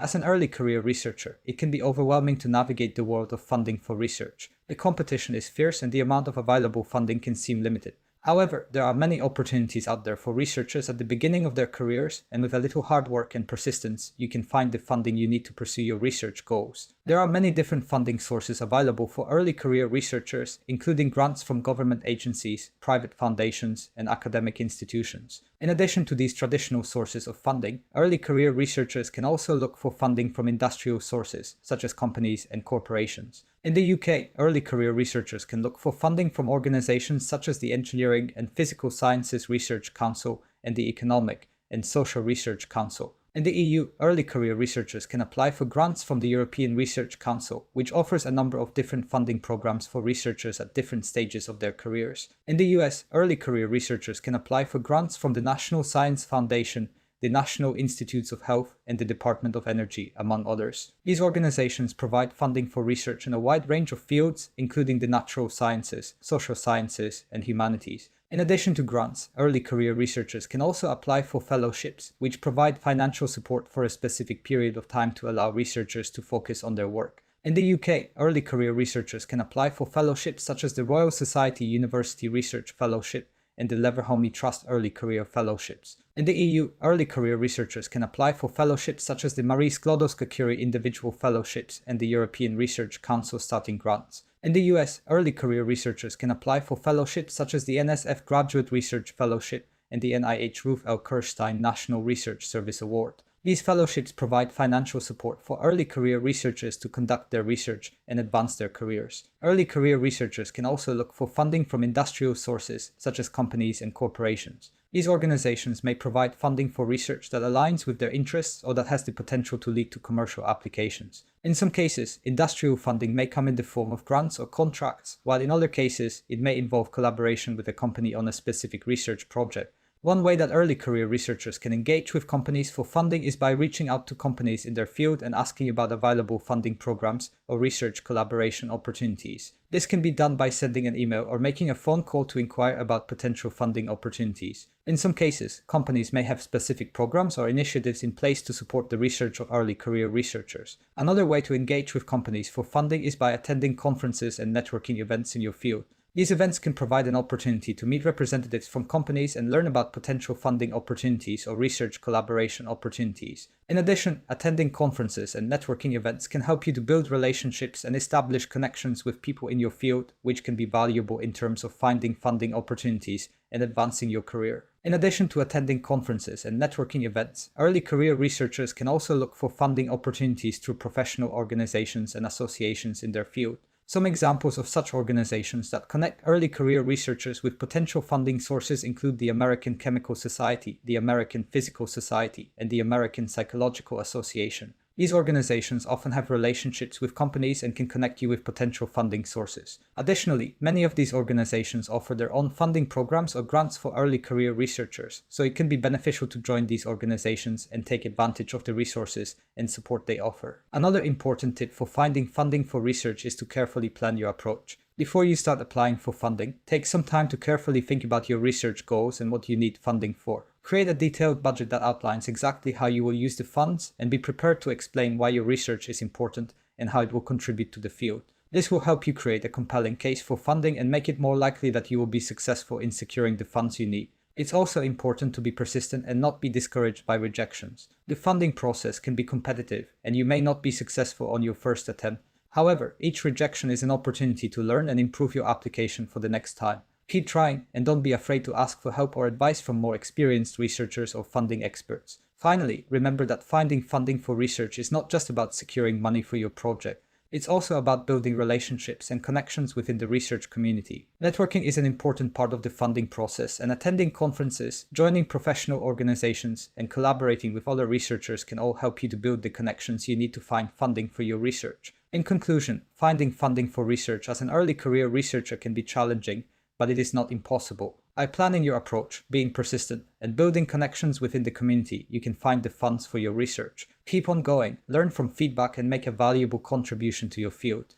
As an early career researcher, it can be overwhelming to navigate the world of funding for research. The competition is fierce and the amount of available funding can seem limited. However, there are many opportunities out there for researchers at the beginning of their careers, and with a little hard work and persistence, you can find the funding you need to pursue your research goals. There are many different funding sources available for early career researchers, including grants from government agencies, private foundations, and academic institutions. In addition to these traditional sources of funding, early career researchers can also look for funding from industrial sources, such as companies and corporations. In the UK, early career researchers can look for funding from organizations such as the Engineering and Physical Sciences Research Council and the Economic and Social Research Council. In the EU, early career researchers can apply for grants from the European Research Council, which offers a number of different funding programs for researchers at different stages of their careers. In the US, early career researchers can apply for grants from the National Science Foundation, the National Institutes of Health, and the Department of Energy, among others. These organizations provide funding for research in a wide range of fields, including the natural sciences, social sciences, and humanities. In addition to grants, early career researchers can also apply for fellowships, which provide financial support for a specific period of time to allow researchers to focus on their work. In the UK, early career researchers can apply for fellowships such as the Royal Society University Research Fellowship and the Leverhulme Trust Early Career Fellowships. In the EU, early career researchers can apply for fellowships such as the Marie Sklodowska-Curie Individual Fellowships and the European Research Council Starting Grants. In the US, early career researchers can apply for fellowships such as the NSF Graduate Research Fellowship and the NIH Ruth L. Kirstein National Research Service Award. These fellowships provide financial support for early career researchers to conduct their research and advance their careers. Early career researchers can also look for funding from industrial sources, such as companies and corporations. These organizations may provide funding for research that aligns with their interests or that has the potential to lead to commercial applications. In some cases, industrial funding may come in the form of grants or contracts, while in other cases, it may involve collaboration with a company on a specific research project. One way that early career researchers can engage with companies for funding is by reaching out to companies in their field and asking about available funding programs or research collaboration opportunities. This can be done by sending an email or making a phone call to inquire about potential funding opportunities. In some cases, companies may have specific programs or initiatives in place to support the research of early career researchers. Another way to engage with companies for funding is by attending conferences and networking events in your field. These events can provide an opportunity to meet representatives from companies and learn about potential funding opportunities or research collaboration opportunities. In addition, attending conferences and networking events can help you to build relationships and establish connections with people in your field, which can be valuable in terms of finding funding opportunities and advancing your career. In addition to attending conferences and networking events, early career researchers can also look for funding opportunities through professional organizations and associations in their field. Some examples of such organizations that connect early career researchers with potential funding sources include the American Chemical Society, the American Physical Society, and the American Psychological Association. These organizations often have relationships with companies and can connect you with potential funding sources. Additionally, many of these organizations offer their own funding programs or grants for early career researchers, so it can be beneficial to join these organizations and take advantage of the resources and support they offer. Another important tip for finding funding for research is to carefully plan your approach. Before you start applying for funding, take some time to carefully think about your research goals and what you need funding for. Create a detailed budget that outlines exactly how you will use the funds and be prepared to explain why your research is important and how it will contribute to the field. This will help you create a compelling case for funding and make it more likely that you will be successful in securing the funds you need. It's also important to be persistent and not be discouraged by rejections. The funding process can be competitive and you may not be successful on your first attempt. However, each rejection is an opportunity to learn and improve your application for the next time. Keep trying and don't be afraid to ask for help or advice from more experienced researchers or funding experts. Finally, remember that finding funding for research is not just about securing money for your project. It's also about building relationships and connections within the research community. Networking is an important part of the funding process, and attending conferences, joining professional organizations, and collaborating with other researchers can all help you to build the connections you need to find funding for your research. In conclusion, finding funding for research as an early career researcher can be challenging, but it is not impossible. By planning your approach, being persistent, and building connections within the community, you can find the funds for your research. Keep on going, learn from feedback, and make a valuable contribution to your field.